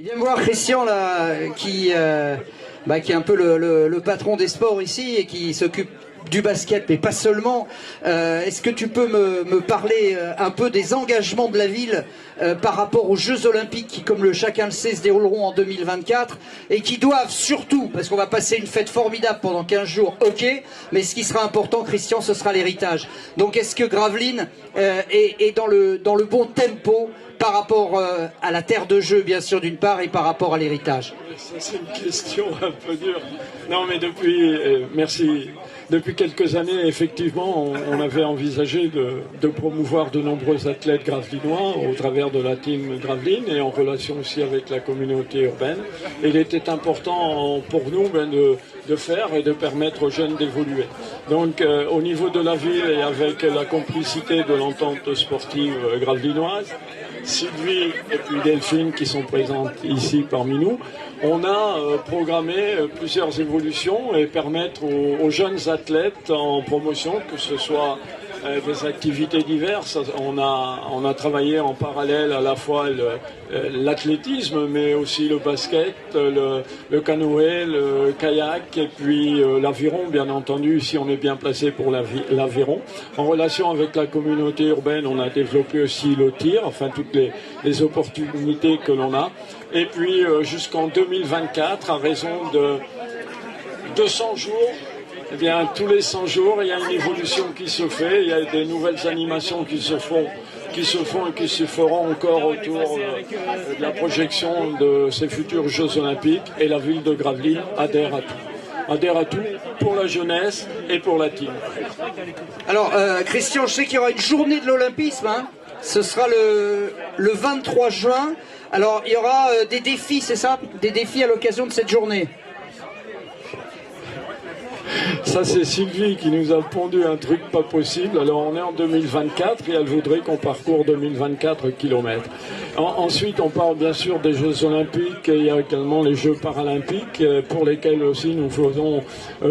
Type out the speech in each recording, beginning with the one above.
Il vient me voir Christian là, qui est un peu le patron des sports ici et qui s'occupe du basket, mais pas seulement. Est-ce que tu peux me parler un peu des engagements de la ville par rapport aux Jeux Olympiques qui, comme chacun le sait, se dérouleront en 2024 et qui doivent surtout, parce qu'on va passer une fête formidable pendant 15 jours, ok, mais ce qui sera important, Christian, ce sera l'héritage. Donc est-ce que Gravelines est dans le bon tempo par rapport à la terre de jeu, bien sûr, d'une part, et par rapport à l'héritage? Ça, c'est une question un peu dure. Non, mais merci. Depuis quelques années, effectivement, on avait envisagé de promouvoir de nombreux athlètes gravelinois au travers de la team Gravelines et en relation aussi avec la communauté urbaine. Et il était important pour nous de faire et de permettre aux jeunes d'évoluer. Donc, au niveau de la ville et avec la complicité de l'entente sportive gravelinoise, Sylvie et puis Delphine qui sont présentes ici parmi nous, on a programmé plusieurs évolutions et permettre aux jeunes athlètes en promotion, que ce soit des activités diverses. On a travaillé en parallèle à la fois l'athlétisme, mais aussi le basket, le canoë, le kayak et puis l'aviron, bien entendu. Ici, on est bien placé pour l'aviron. En relation avec la communauté urbaine, on a développé aussi le tir, enfin toutes les opportunités que l'on a. Et puis jusqu'en 2024, à raison de 200 jours, eh bien, tous les 100 jours, il y a une évolution qui se fait, il y a des nouvelles animations qui se font et qui se feront encore autour de la projection de ces futurs Jeux Olympiques. Et la ville de Gravelines adhère à tout. Adhère à tout pour la jeunesse et pour la team. Alors, Christian, je sais qu'il y aura une journée de l'Olympisme, hein. Ce sera le 23 juin. Alors, il y aura des défis, c'est ça? Des défis à l'occasion de cette journée? Ça, c'est Sylvie qui nous a pondu un truc pas possible. Alors, on est en 2024 et elle voudrait qu'on parcourt 2024 kilomètres. Ensuite, on parle bien sûr des Jeux Olympiques et il y a également les Jeux Paralympiques pour lesquels aussi nous faisons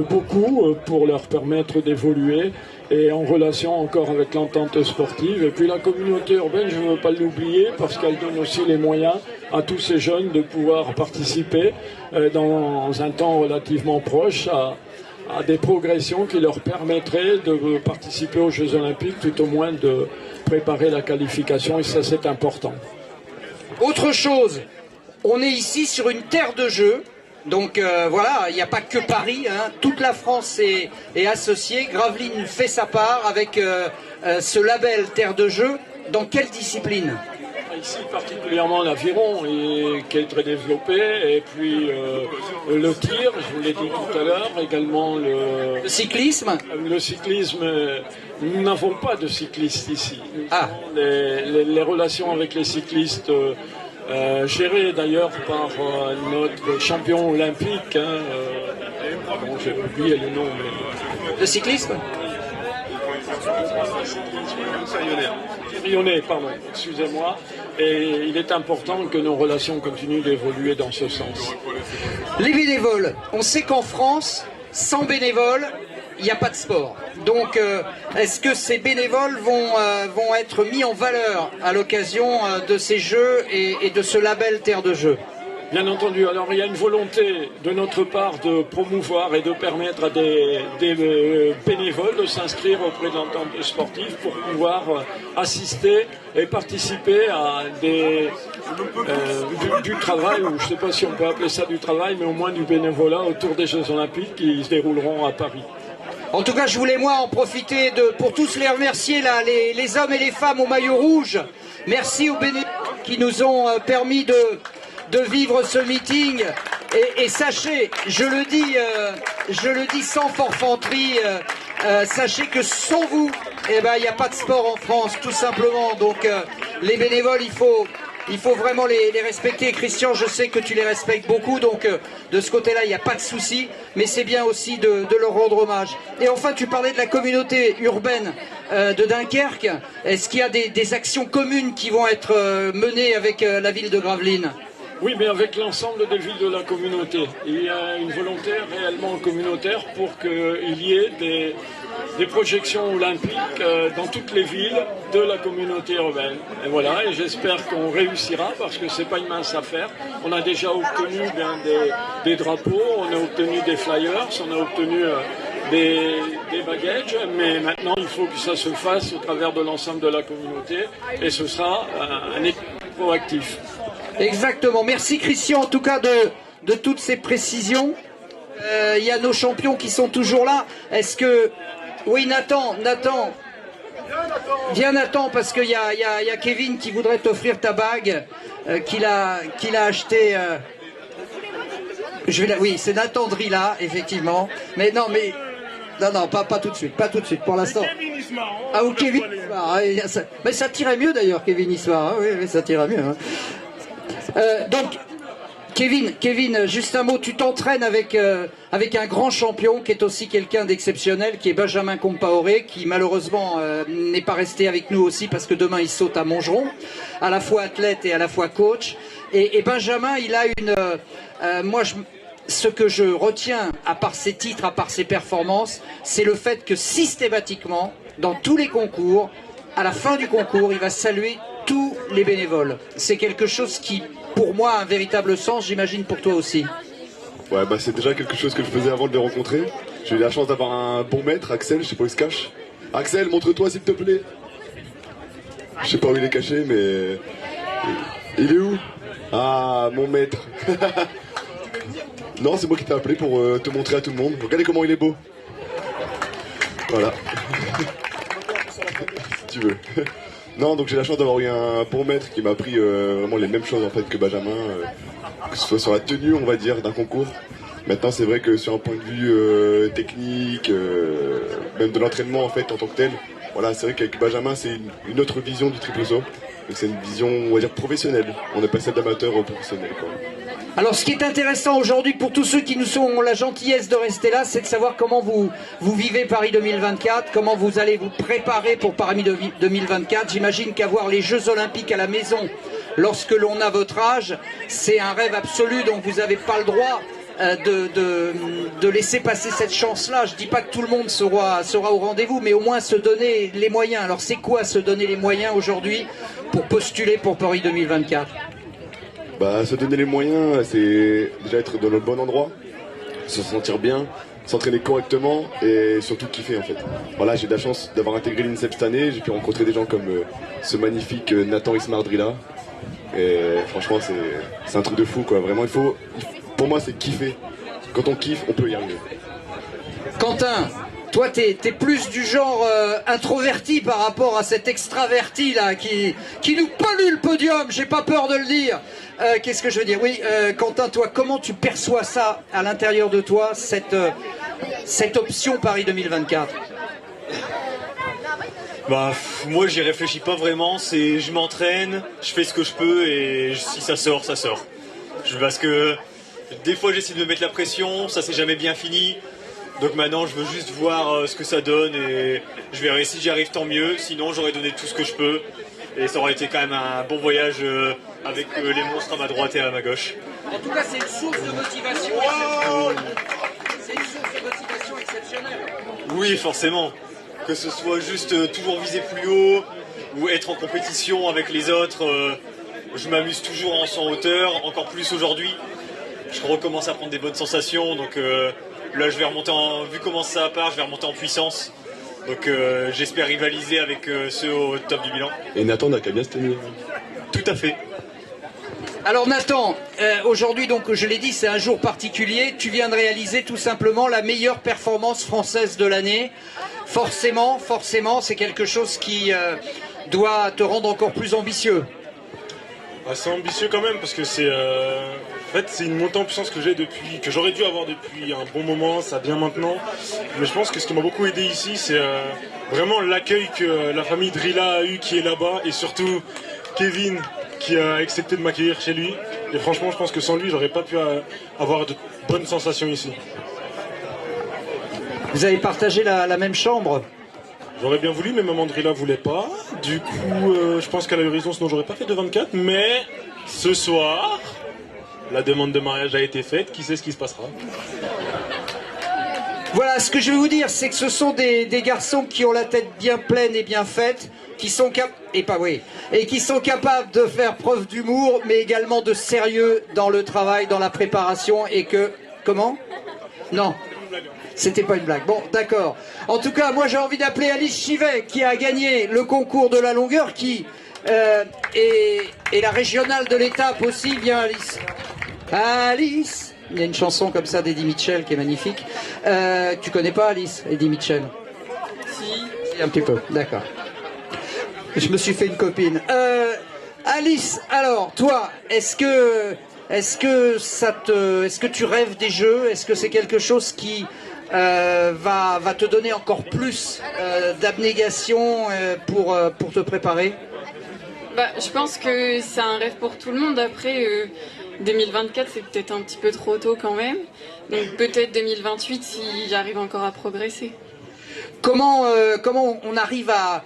beaucoup pour leur permettre d'évoluer et en relation encore avec l'entente sportive. Et puis la communauté urbaine, je ne veux pas l'oublier parce qu'elle donne aussi les moyens à tous ces jeunes de pouvoir participer dans un temps relativement proche à des progressions qui leur permettraient de participer aux Jeux Olympiques, tout au moins de préparer la qualification, et ça c'est important. Autre chose, on est ici sur une terre de jeu, donc voilà, il n'y a pas que Paris, hein, toute la France est associée, Gravelines fait sa part avec ce label terre de jeu. Dans quelle discipline? Ici, particulièrement l'aviron, qui est très développé, et puis le tir, je vous l'ai dit tout à l'heure, également le cyclisme. Le cyclisme, nous n'avons pas de cyclistes ici. Ah. Les relations avec les cyclistes, gérées d'ailleurs par notre champion olympique, bon, j'ai oublié le nom. Le cyclisme? Lyonnais, pardon, excusez-moi. Et il est important que nos relations continuent d'évoluer dans ce sens. Les bénévoles, on sait qu'en France, sans bénévoles, il n'y a pas de sport. Donc, est-ce que ces bénévoles vont être mis en valeur à l'occasion de ces Jeux et de ce label Terre de Jeux? Bien entendu, alors il y a une volonté de notre part de promouvoir et de permettre à des bénévoles de s'inscrire auprès de l'entente sportive pour pouvoir assister et participer à du travail, ou je ne sais pas si on peut appeler ça du travail, mais au moins du bénévolat autour des Jeux Olympiques qui se dérouleront à Paris. En tout cas, je voulais moi en profiter pour tous les remercier, là, les hommes et les femmes au maillot rouge. Merci aux bénévoles qui nous ont permis de vivre ce meeting et sachez, je le dis sans forfanterie, sachez que sans vous, eh ben, il n'y a pas de sport en France, tout simplement. Donc les bénévoles, il faut vraiment les respecter. Christian, je sais que tu les respectes beaucoup, donc de ce côté-là, il n'y a pas de souci, mais c'est bien aussi de leur rendre hommage. Et enfin, tu parlais de la communauté urbaine de Dunkerque. Est-ce qu'il y a des actions communes qui vont être menées avec la ville de Gravelines? Oui, mais avec l'ensemble des villes de la communauté. Il y a une volonté réellement communautaire pour qu'il y ait des projections olympiques dans toutes les villes de la communauté urbaine. Et voilà, et j'espère qu'on réussira parce que c'est pas une mince affaire. On a déjà obtenu des drapeaux, on a obtenu des flyers, on a obtenu des bagages, mais maintenant il faut que ça se fasse au travers de l'ensemble de la communauté et ce sera un équilibre proactif. Exactement. Merci Christian en tout cas de toutes ces précisions. Il y a nos champions qui sont toujours là. Est-ce que... Oui Nathan, viens Nathan parce qu'il y a Kevin qui voudrait t'offrir ta bague qu'il a acheté. Oui, c'est Nathan Drilla, effectivement. Mais non, pas tout de suite, pour l'instant. Ah, ou Kevin Ismar. Mais ça tirait mieux d'ailleurs, Kevin Ismar. Hein, oui, ça tirait mieux. Hein. Donc, Kevin, juste un mot, tu t'entraînes avec un grand champion qui est aussi quelqu'un d'exceptionnel, qui est Benjamin Compaoré, qui malheureusement n'est pas resté avec nous aussi parce que demain il saute à Montgeron, à la fois athlète et à la fois coach. Et Benjamin, il a ce que je retiens, à part ses titres, à part ses performances, c'est le fait que systématiquement, dans tous les concours, à la fin du concours, il va saluer tous les bénévoles. C'est quelque chose qui, pour moi, a un véritable sens, j'imagine pour toi aussi. Ouais, c'est déjà quelque chose que je faisais avant de les rencontrer. J'ai eu la chance d'avoir un bon maître, Axel, je sais pas où il se cache. Axel, montre-toi s'il te plaît. Je sais pas où il est caché, mais... Il est où? Ah, mon maître. Non, c'est moi qui t'ai appelé pour te montrer à tout le monde. Regardez comment il est beau. Voilà. Si tu veux. Non, donc j'ai la chance d'avoir eu un bon maître qui m'a appris vraiment les mêmes choses en fait que Benjamin, que ce soit sur la tenue, on va dire, d'un concours. Maintenant, c'est vrai que sur un point de vue technique, même de l'entraînement en fait en tant que tel, voilà, c'est vrai qu'avec Benjamin, c'est une autre vision du triple saut. Donc c'est une vision, on va dire, professionnelle. On est passé d'amateur au professionnel, quoi. Alors ce qui est intéressant aujourd'hui pour tous ceux qui nous ont la gentillesse de rester là, c'est de savoir comment vous vivez Paris 2024, comment vous allez vous préparer pour Paris 2024. J'imagine qu'avoir les Jeux Olympiques à la maison lorsque l'on a votre âge, c'est un rêve absolu, donc vous n'avez pas le droit de laisser passer cette chance-là. Je ne dis pas que tout le monde sera au rendez-vous, mais au moins se donner les moyens. Alors c'est quoi se donner les moyens aujourd'hui pour postuler pour Paris 2024 ? Se donner les moyens, c'est déjà être dans le bon endroit, se sentir bien, s'entraîner correctement et surtout kiffer en fait. Voilà, j'ai de la chance d'avoir intégré l'INSEP cette année, j'ai pu rencontrer des gens comme ce magnifique Nathan Ismar Drilla. Et franchement, c'est un truc de fou quoi. Vraiment, pour moi, c'est kiffer. Quand on kiffe, on peut y arriver. Quentin, toi, t'es plus du genre introverti par rapport à cet extraverti là qui nous pollue le podium. J'ai pas peur de le dire. Qu'est-ce que je veux dire? Oui, Quentin, toi, comment tu perçois ça à l'intérieur de toi, cette option Paris 2024? Moi, j'y réfléchis pas vraiment. Je m'entraîne, je fais ce que je peux et si ça sort, ça sort. Parce que des fois, j'essaie de me mettre la pression, ça s'est jamais bien fini. Donc maintenant, je veux juste voir ce que ça donne et je verrai si j'y arrive, tant mieux. Sinon, j'aurais donné tout ce que je peux. Et ça aurait été quand même un bon voyage avec les monstres à ma droite et à ma gauche. En tout cas, c'est une source de motivation exceptionnelle. C'est une source de motivation exceptionnelle. Oui, forcément. Que ce soit juste toujours viser plus haut ou être en compétition avec les autres. Je m'amuse toujours en son hauteur, encore plus aujourd'hui. Je recommence à prendre des bonnes sensations. Donc là, je vais remonter vu comment ça part, je vais remonter en puissance. Donc j'espère rivaliser avec ceux au top du bilan. Et Nathan n'a qu'à bien se tenir. Tout à fait. Alors Nathan, aujourd'hui donc je l'ai dit, c'est un jour particulier. Tu viens de réaliser tout simplement la meilleure performance française de l'année. Forcément, c'est quelque chose qui doit te rendre encore plus ambitieux. C'est ambitieux quand même parce que c'est une montée en puissance que j'aurais dû avoir depuis un bon moment, ça vient maintenant. Mais je pense que ce qui m'a beaucoup aidé ici, c'est vraiment l'accueil que la famille Drilla a eu qui est là-bas et surtout Kevin qui a accepté de m'accueillir chez lui. Et franchement, je pense que sans lui, j'aurais pas pu avoir de bonnes sensations ici. Vous avez partagé la même chambre? J'aurais bien voulu, mais maman Drilla voulait pas. Du coup, je pense qu'elle a eu raison, sinon j'aurais pas fait de 24. Mais ce soir, la demande de mariage a été faite, qui sait ce qui se passera. Voilà, ce que je vais vous dire, c'est que ce sont des garçons qui ont la tête bien pleine et bien faite, qui sont qui sont capables de faire preuve d'humour, mais également de sérieux dans le travail, dans la préparation, et que... Comment? Non, c'était pas une blague. Bon, d'accord. En tout cas, moi j'ai envie d'appeler Alice Chivet, qui a gagné le concours de la longueur, qui est la régionale de l'étape aussi. Viens, Alice. Alice. Il y a une chanson comme ça d'Eddie Mitchell qui est magnifique. Tu connais pas Alice, Eddie Mitchell? Si, un petit peu, d'accord. Je me suis fait une copine. Alice, alors, toi, est-ce que tu rêves des jeux? Est-ce que c'est quelque chose qui va te donner encore plus d'abnégation pour te préparer? Bah, je pense que c'est un rêve pour tout le monde. Après, 2024, c'est peut-être un petit peu trop tôt quand même. Donc peut-être 2028 si j'arrive encore à progresser. Comment on arrive à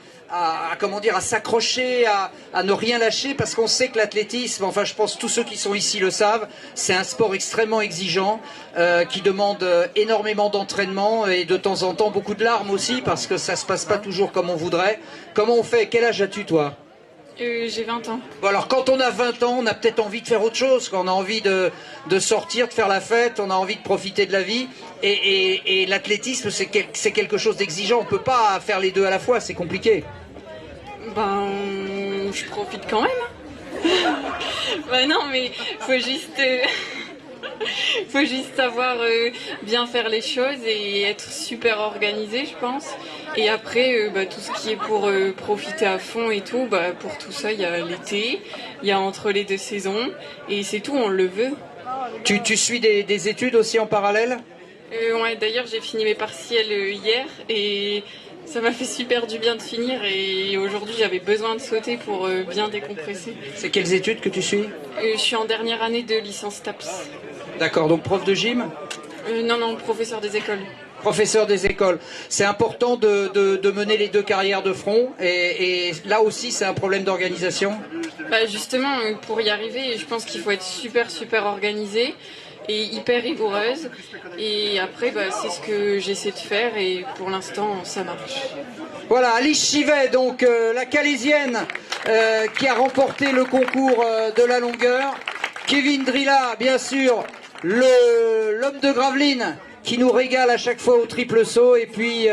s'accrocher, à ne rien lâcher, parce qu'on sait que l'athlétisme, enfin je pense tous ceux qui sont ici le savent, c'est un sport extrêmement exigeant, qui demande énormément d'entraînement et de temps en temps beaucoup de larmes aussi, parce que ça se passe pas toujours comme on voudrait. Comment on fait? Quel âge as-tu toi? J'ai 20 ans. Bon, alors quand on a 20 ans, on a peut-être envie de faire autre chose, quand on a envie de sortir, de faire la fête, on a envie de profiter de la vie, et l'athlétisme c'est quelque chose d'exigeant, on peut pas faire les deux à la fois, c'est compliqué. Ben, je profite quand même. Ben non, mais faut juste savoir bien faire les choses et être super organisé, je pense. Et après, tout ce qui est pour profiter à fond et tout, pour tout ça, il y a l'été, il y a entre les deux saisons, et c'est tout, on le veut. Tu suis des études aussi en parallèle? Ouais, d'ailleurs, j'ai fini mes partiels hier, et ça m'a fait super du bien de finir, et aujourd'hui, j'avais besoin de sauter pour bien décompresser. C'est quelles études que tu suis? Je suis en dernière année de licence TAPS. D'accord, donc prof de gym? Non, professeur des écoles. Professeur des écoles. C'est important de mener les deux carrières de front, et là aussi c'est un problème d'organisation? Justement, pour y arriver, je pense qu'il faut être super organisé et hyper rigoureuse, et après c'est ce que j'essaie de faire, et pour l'instant ça marche. Voilà, Alice Chivet, donc la Calaisienne, qui a remporté le concours de la longueur. Kevin Drilla, bien sûr, l'homme de Gravelines, qui nous régale à chaque fois au triple saut, et puis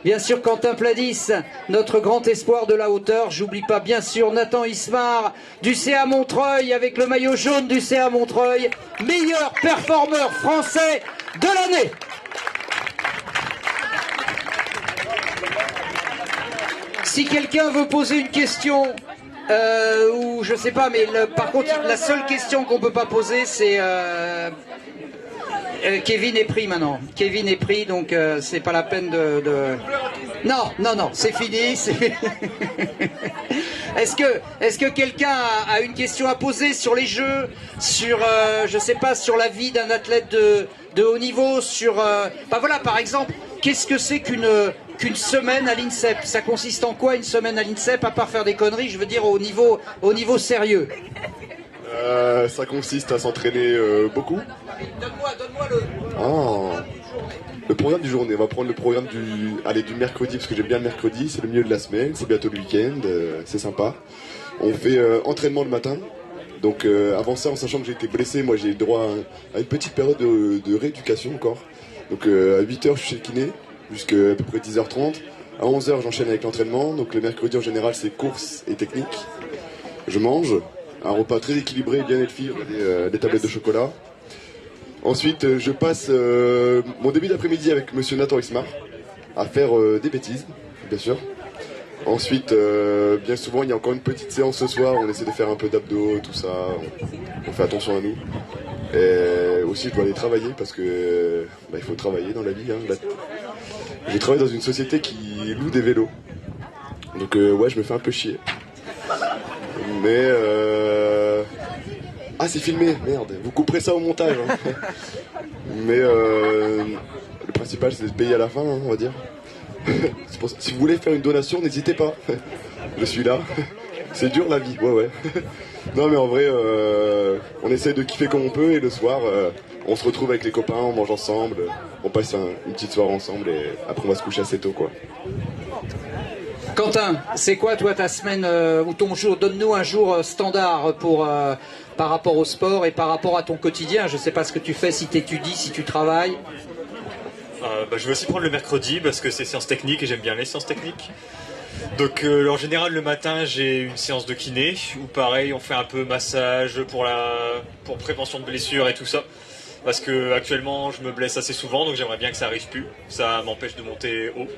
bien sûr Quentin Pladis, notre grand espoir de la hauteur. J'oublie pas bien sûr Nathan Ismar du CA Montreuil, avec le maillot jaune du CA Montreuil, meilleur performeur français de l'année. Si quelqu'un veut poser une question, ou je sais pas, mais par contre la seule question qu'on peut pas poser, c'est Kevin est pris maintenant. Kevin est pris, donc c'est pas la peine de... Non, c'est fini. Est-ce que quelqu'un a une question à poser sur les jeux, sur je sais pas, sur la vie d'un athlète de haut niveau, sur voilà, par exemple, qu'est-ce que c'est qu'une semaine à l'INSEP? Ça consiste en quoi une semaine à l'INSEP, à part faire des conneries, je veux dire au niveau sérieux? Ça consiste à s'entraîner beaucoup. Donne-moi le... Ah, le programme du journée. On va prendre le programme du mercredi, parce que j'aime bien le mercredi, c'est le milieu de la semaine, c'est bientôt le week-end, c'est sympa. On fait entraînement le matin. Donc avant ça, en sachant que j'ai été blessé, moi j'ai eu droit à une petite période de rééducation encore. Donc à 8h je suis chez le kiné, jusqu'à à peu près 10h30. À 11h j'enchaîne avec l'entraînement. Donc le mercredi en général c'est course et technique. Je mange un repas très équilibré, bien élevé, des tablettes de chocolat. Ensuite, je passe mon début d'après-midi avec monsieur Nathan Ismar à faire des bêtises, bien sûr. Ensuite, bien souvent, il y a encore une petite séance ce soir. On essaie de faire un peu d'abdos, tout ça. On fait attention à nous. Et aussi, je dois aller travailler parce que il faut travailler dans la vie. Hein. Je travaille dans une société qui loue des vélos. Donc, ouais, je me fais un peu chier. Mais ah, c'est filmé, merde, vous couperez ça au montage. Hein. Mais le principal c'est de payer à la fin, hein, on va dire. Si vous voulez faire une donation, n'hésitez pas. Je suis là. C'est dur la vie, ouais. Non mais en vrai, on essaie de kiffer comme on peut et le soir, on se retrouve avec les copains, on mange ensemble, on passe une petite soirée ensemble et après on va se coucher assez tôt quoi. Quentin, c'est quoi toi ta semaine ou ton jour? Donne-nous un jour standard pour par rapport au sport et par rapport à ton quotidien. Je sais pas ce que tu fais, si tu étudies, si tu travailles. Je vais aussi prendre le mercredi parce que c'est sciences techniques et j'aime bien les sciences techniques. Donc en général le matin j'ai une séance de kiné où pareil on fait un peu massage pour prévention de blessures et tout ça. Parce que actuellement je me blesse assez souvent donc j'aimerais bien que ça arrive plus. Ça m'empêche de monter haut.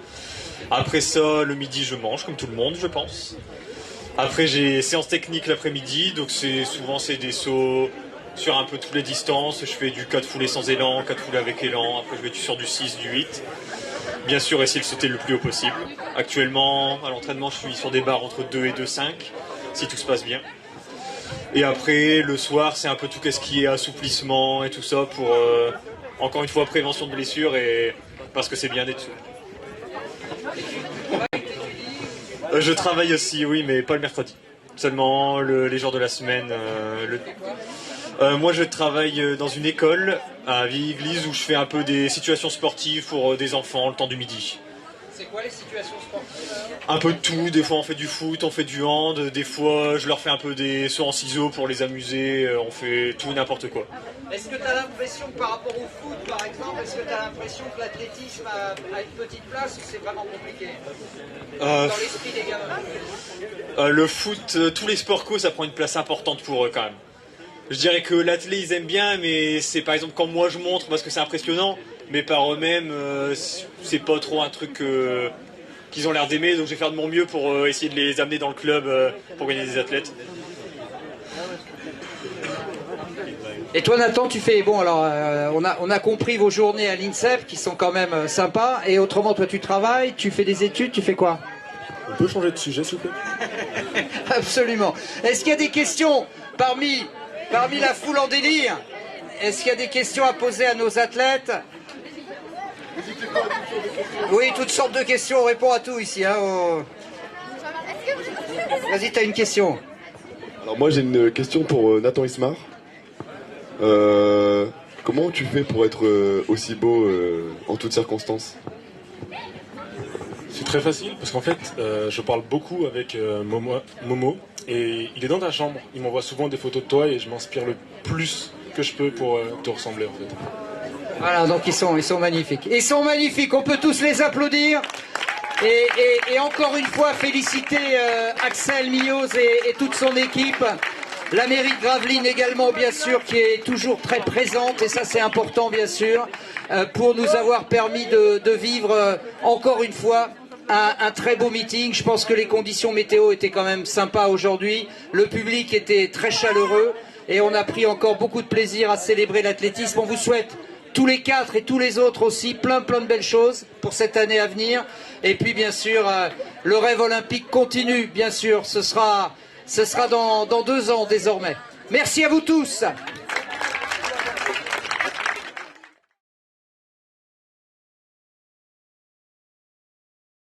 Après ça le midi je mange comme tout le monde je pense. Après j'ai séance technique l'après-midi donc souvent c'est des sauts sur un peu toutes les distances. Je fais du 4 foulées sans élan, 4 foulées avec élan. Après je vais sur du 6, du 8. Bien sûr, essayer de sauter le plus haut possible. Actuellement, à l'entraînement, je suis sur des barres entre 2 et 2,5, si tout se passe bien. Et après, le soir, c'est un peu tout ce qui est assouplissement et tout ça pour, encore une fois, prévention de blessures et parce que c'est bien d'être souple. Je travaille aussi, oui, mais pas le mercredi. Seulement les jours de la semaine. Moi, je travaille dans une école à Vieille-Église où je fais un peu des situations sportives pour des enfants le temps du midi. C'est quoi les situations sportives? Un peu de tout, des fois on fait du foot, on fait du hand, des fois je leur fais un peu des sauts en ciseaux pour les amuser, on fait tout n'importe quoi. Est-ce que tu as l'impression que par rapport au foot par exemple, est-ce que tu as l'impression que l'athlétisme a une petite place ou c'est vraiment compliqué dans l'esprit des gamins? Le foot, tous les sports co, ça prend une place importante pour eux quand même. Je dirais que l'athlé ils aiment bien, mais c'est par exemple quand moi je montre parce que c'est impressionnant, mais par eux-mêmes c'est pas trop un truc qu'ils ont l'air d'aimer, donc je vais faire de mon mieux pour essayer de les amener dans le club pour gagner des athlètes. Et toi Nathan, tu fais, bon alors on a compris vos journées à l'INSEP qui sont quand même sympas, et autrement toi tu travailles, tu fais des études, tu fais quoi? On peut changer de sujet s'il vous plaît? Absolument. Est-ce qu'il y a des questions parmi la foule en délire? Est-ce qu'il y a des questions à poser à nos athlètes? Oui, toutes sortes de questions, on répond à tout ici. Vas-y, tu as une question. Alors moi j'ai une question pour Nathan Ismar. Comment tu fais pour être aussi beau en toutes circonstances? C'est très facile parce qu'en fait je parle beaucoup avec Momo et il est dans ta chambre. Il m'envoie souvent des photos de toi et je m'inspire le plus que je peux pour te ressembler en fait. Voilà, donc ils sont magnifiques. Ils sont magnifiques, on peut tous les applaudir. Et encore une fois, féliciter Axel Mioz et toute son équipe. La mairie de Gravelines également, bien sûr, qui est toujours très présente, et ça c'est important, bien sûr, pour nous avoir permis de vivre encore une fois un très beau meeting. Je pense que les conditions météo étaient quand même sympas aujourd'hui. Le public était très chaleureux et on a pris encore beaucoup de plaisir à célébrer l'athlétisme. On vous souhaite tous les quatre et tous les autres aussi plein de belles choses pour cette année à venir. Et puis bien sûr, le rêve olympique continue, bien sûr. Ce sera dans 2 ans désormais. Merci à vous tous.